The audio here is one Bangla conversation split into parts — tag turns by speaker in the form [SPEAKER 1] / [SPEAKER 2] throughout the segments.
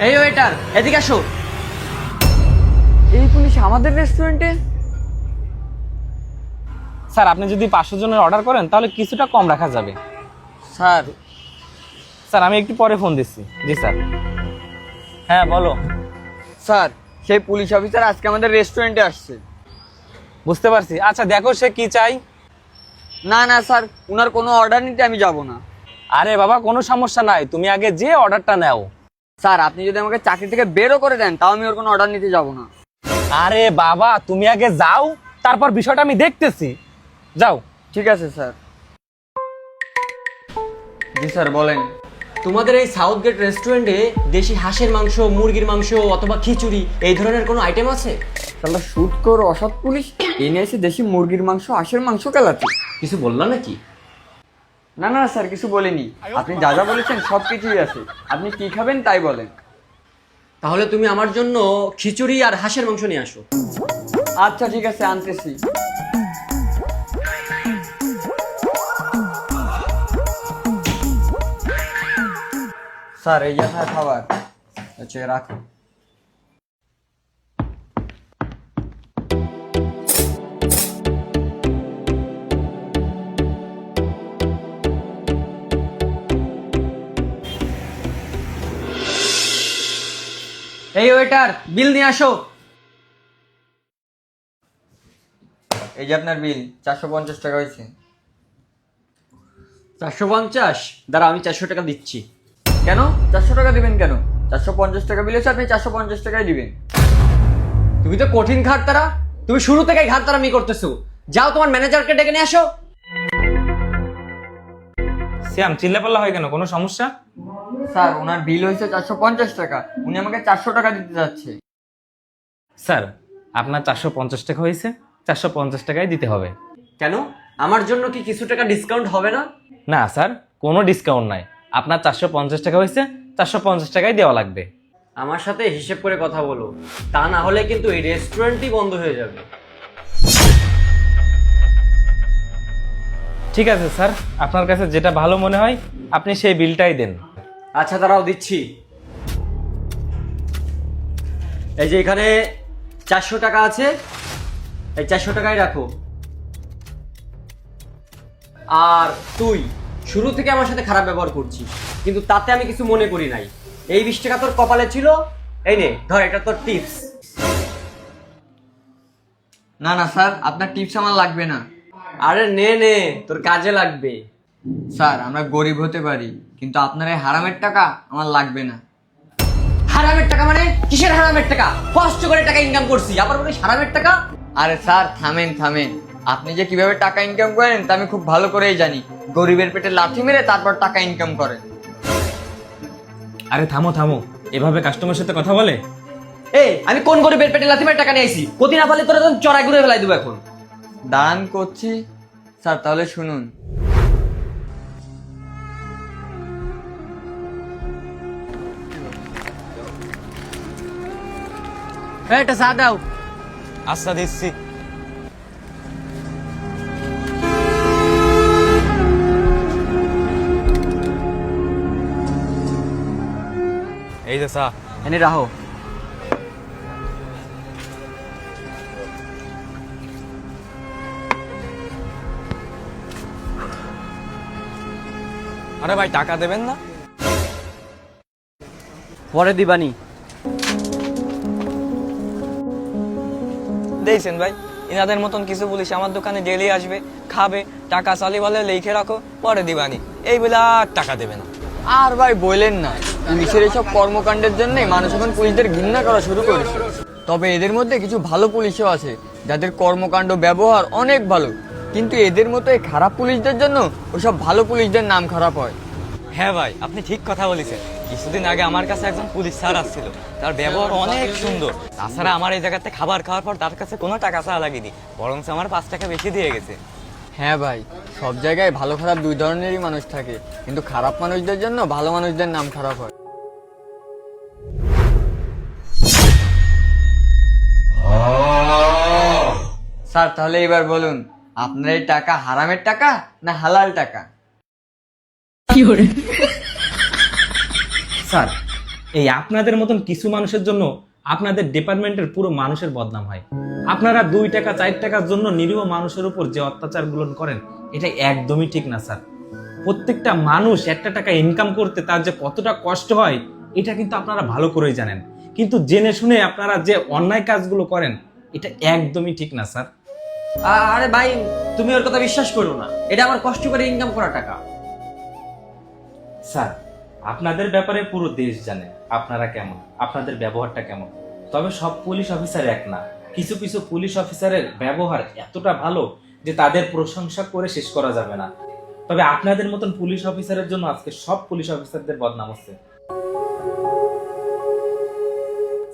[SPEAKER 1] এই ওয়েটার, এদিকে আসো।
[SPEAKER 2] এই পুলিশ আমাদের রেস্টুরেন্টে?
[SPEAKER 3] স্যার আপনি যদি 500 জনের অর্ডার করেন তাহলে কিছুটা কম রাখা যাবে।
[SPEAKER 2] স্যার
[SPEAKER 3] স্যার আমি একটু পরে ফোন দিচ্ছি। জি স্যার। হ্যাঁ বলো।
[SPEAKER 2] স্যার সেই পুলিশ অফিসার আজকে আমাদের রেস্টুরেন্টে আসছে।
[SPEAKER 3] বুঝতে পারছি, আচ্ছা দেখো সে কি চাই।
[SPEAKER 2] না না স্যার, উনার কোনো অর্ডার নিতে আমি যাব না।
[SPEAKER 3] আরে বাবা কোনো সমস্যা নাই, তুমি আগে যে অর্ডারটা নাও।
[SPEAKER 2] স্যার আপনি যদি আমাকে চাকরি থেকে বেরও করে দেন তাও আমি ওর কোনো অর্ডার নিতে যাব না।
[SPEAKER 3] আরে বাবা তুমি আগে যাও, তারপর বিষয়টা আমি দেখতেছি। যাও।
[SPEAKER 2] ঠিক আছে স্যার। জি স্যার বলেন।
[SPEAKER 1] তোমাদের এই সাউথ গেট রেস্টুরেন্টে দেশি হাঁসের মাংস, মুরগির মাংস অথবা খিচুড়ি এই ধরনের কোনো আইটেম আছে?
[SPEAKER 2] তাহলে শুট কর অসৎ পুলিশ এনে এসে দেশি মুরগির মাংস হাঁসের মাংস কেলাচ্ছে।
[SPEAKER 1] কিছু বললা নাকি?
[SPEAKER 2] না না স্যার কিছু বলিনি, আপনি যা যা বলেছেন সব কিছুই আছে। আপনি কি খাবেন তাই বলেন।
[SPEAKER 1] তাহলে তুমি আমার জন্য খিচুড়ি আর হাঁসের মাংস নিয়ে আসো।
[SPEAKER 2] আচ্ছা ঠিক আছে আনতেছি। স্যার এই যে আপনার খাবার, আচ্ছা রাখো।
[SPEAKER 1] এই ওয়েটার, বিল নিয়ে আসো।
[SPEAKER 2] এই যে আপনার বিল, 450 টাকা হয়েছে।
[SPEAKER 1] 450? দাঁড়া আমি 400 টাকা দিচ্ছি।
[SPEAKER 2] কেন 400 টাকা দিবেন কেন? 450 টাকা বিল হচ্ছে, আপনি 450 টাকাই দিবেন।
[SPEAKER 1] তুমি তো কঠিন ঘাটতারা, তুমি শুরু থেকেই ঘাটতারামি করতেছো। যাও তোমার ম্যানেজারকে ডেকে নিয়ে আসো।
[SPEAKER 3] শ্যাম চিল্লাপাল্লা হয় কেন, কোনো সমস্যা?
[SPEAKER 2] স্যার ওনার বিল হয়েছে 450 টাকা, উনি আমাকে 400 টাকা দিতে যাচ্ছে।
[SPEAKER 3] স্যার আপনার 450 টাকা হয়েছে, 450 টাকাই দিতে হবে।
[SPEAKER 1] কেন, আমার জন্য কি কিছু টাকা ডিসকাউন্ট হবে না?
[SPEAKER 3] না স্যার, কোনো ডিসকাউন্ট নাই। আপনার 450 টাকা হয়েছে, 450 টাকাই দেওয়া লাগবে।
[SPEAKER 1] আমার সাথে হিসেব করে কথা বলো, তা না হলে কিন্তু এই রেস্টুরেন্টই বন্ধ হয়ে যাবে।
[SPEAKER 3] ঠিক আছে স্যার, আপনার কাছে যেটা ভালো মনে হয় আপনি সেই বিলটাই দেন।
[SPEAKER 1] আচ্ছা দাঁড়াও দিচ্ছি। এই যে এখানে 400 টাকা আছে, এই 400 টাকাই রাখো। আর তুই শুরু থেকে আমার সাথে খারাপ ব্যবহার করছিস, কিন্তু তাতে আমি কিছু মনে করি নাই। এই 20 টাকা তোর কপালে ছিল, এই নে ধর, এটা তোর টিপস।
[SPEAKER 2] না না স্যার, আপনার টিপস আমার লাগবে না।
[SPEAKER 1] আরে নে নে, তোর কাজে লাগবে।
[SPEAKER 2] স্যার আমরা গরিব হতে পারি, কিন্তু আপনার এই হারামের টাকা আমার লাগবে না।
[SPEAKER 1] হারামের টাকা মানে? কিসের হারামের টাকা? কষ্ট করে টাকা ইনকাম করছি, আবার বলিস হারামের টাকা?
[SPEAKER 2] আরে স্যার থামেন থামেন, আপনি যে কিভাবে টাকা ইনকাম করেন তা আমি খুব ভালো করেই জানি। গরিবের পেটে লাথি মেরে তারপর টাকা ইনকাম করেন।
[SPEAKER 3] আরে থামো থামো, এভাবে কাস্টমারের সাথে কথা বলে?
[SPEAKER 1] এই আমি কোন গরিবের পেটে লাথি মেরে টাকা নিয়ে আইছি? প্রতি না পারলে তোরা তখন চড়াই ঘুরে ফেলাই দেবো এখন।
[SPEAKER 2] দান করছি স্যার, তাহলে শুনুন।
[SPEAKER 1] এটা চা দাও।
[SPEAKER 3] আচ্ছা দিচ্ছি। এই যে চা।
[SPEAKER 2] এনে রাখো।
[SPEAKER 3] আরে ভাই টাকা দেবেন না?
[SPEAKER 1] পরে দিবানি।
[SPEAKER 4] দেখছেন ভাই, ইনাদের মতন কিছু পুলিশ আমার দোকানে ডেলি আসবে, খাবে, টাকা চালি বলে লিখে রাখো, পরে দিবানি, এই বলে আর টাকা দেবে না।
[SPEAKER 2] আর ভাই বললেন না, পুলিশের এসব কর্মকাণ্ডের জন্য মানুষ এখন পুলিশদের ঘৃণা করা শুরু করেছে। তবে এদের মধ্যে কিছু ভালো পুলিশও আছে যাদের কর্মকাণ্ড ব্যবহার অনেক ভালো, কিন্তু এদের মতো এই খারাপ পুলিশদের জন্য ওসব ভালো পুলিশদের নাম খারাপ হয়।
[SPEAKER 4] হ্যাঁ ভাই আপনি ঠিক কথা বলেছেন। কিছুদিন আগে আমার কাছে একজন পুলিশ স্যার আসছিল, তার ব্যবহার অনেক সুন্দর। তাছাড়া আমার এই জায়গাতে খাবার খাওয়ার পর তার কাছে কোনো টাকা চাওয়া লাগেনি, বরং আমার 5 টাকা বেশি দিয়ে গেছে।
[SPEAKER 2] হ্যাঁ ভাই, সব জায়গায় ভালো খারাপ দুই ধরনেরই মানুষ থাকে, কিন্তু খারাপ মানুষদের জন্য ভালো মানুষদের নাম খারাপ হয়। স্যার তাহলে এবার বলুন, আপনার এই টাকা হারামের টাকা না হালাল টাকা?
[SPEAKER 1] স্যার
[SPEAKER 3] এই আপনাদের মতন কিছু মানুষের জন্য আপনাদের ডিপার্টমেন্টের পুরো মানুষের বদনাম হয়। আপনারা 2 টাকা 4 টাকার জন্য নিরীহ মানুষের উপর যে অত্যাচারগুলো করেন, এটা একদমই ঠিক না স্যার। প্রত্যেকটা মানুষ একটা টাকা ইনকাম করতে তার যে কতটা কষ্ট হয় এটা কিন্তু আপনারা ভালো করেই জানেন, কিন্তু জেনে শুনে আপনারা যে অন্যায় কাজগুলো করেন এটা একদমই ঠিক না স্যার।
[SPEAKER 1] আরে ভাই, তুমি ওর কথা বিশ্বাস করো না, এটা আমার কষ্ট করে ইনকাম করা টাকা।
[SPEAKER 3] স্যার, আপনাদের ব্যাপারে পুরো দেশ জানে আপনারা কেমন, আপনাদের ব্যবহারটা কেমন। তবে সব পুলিশ অফিসার এক না, কিছু কিছু পুলিশ অফিসারের ব্যবহার এতটা ভালো যে তাদের প্রশংসা করে শেষ করা যাবে না। তবে আপনাদের মতন পুলিশ অফিসারের জন্য আজকে সব পুলিশ অফিসারদের বদনাম হচ্ছে।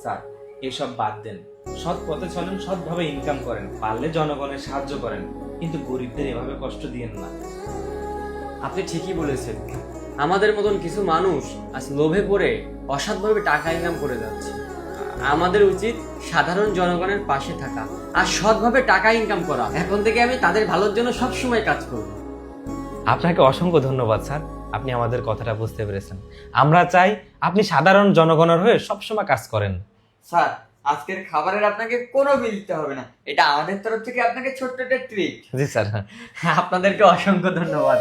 [SPEAKER 3] স্যার, এসব বাদ দেন, সৎ পথে চলেন, সৎভাবে ইনকাম করেন, পারলে জনগণের সাহায্য করেন, কিন্তু গরিবদের এভাবে কষ্ট দিয়েন না।
[SPEAKER 1] আপনি ঠিকই বলেছেন, আমাদের মতন কিছু মানুষ আজ লোভে পড়ে অসৎভাবে টাকা ইনকাম করে যাচ্ছে। আমাদের উচিত সাধারণ জনগণের পাশে থাকা আর সৎভাবে টাকা ইনকাম করা। এখন থেকে আমি তাদের ভালোর জন্য সব সময় কাজ করব।
[SPEAKER 3] আপনাকে অসংখ্য ধন্যবাদ স্যার, আপনি আমাদের কথাটা বুঝতে পেরেছেন। আমরা চাই আপনি সাধারণ জনগণের হয়ে সবসময় কাজ করেন।
[SPEAKER 2] স্যার, আজকের খাবারের আপনাকে কোনো বিল দিতে হবে না, এটা আমাদের তরফ থেকে আপনাকে ছোট্ট একটা ট্রিট।
[SPEAKER 3] জি স্যার।
[SPEAKER 1] আপনাদেরকে অসংখ্য ধন্যবাদ।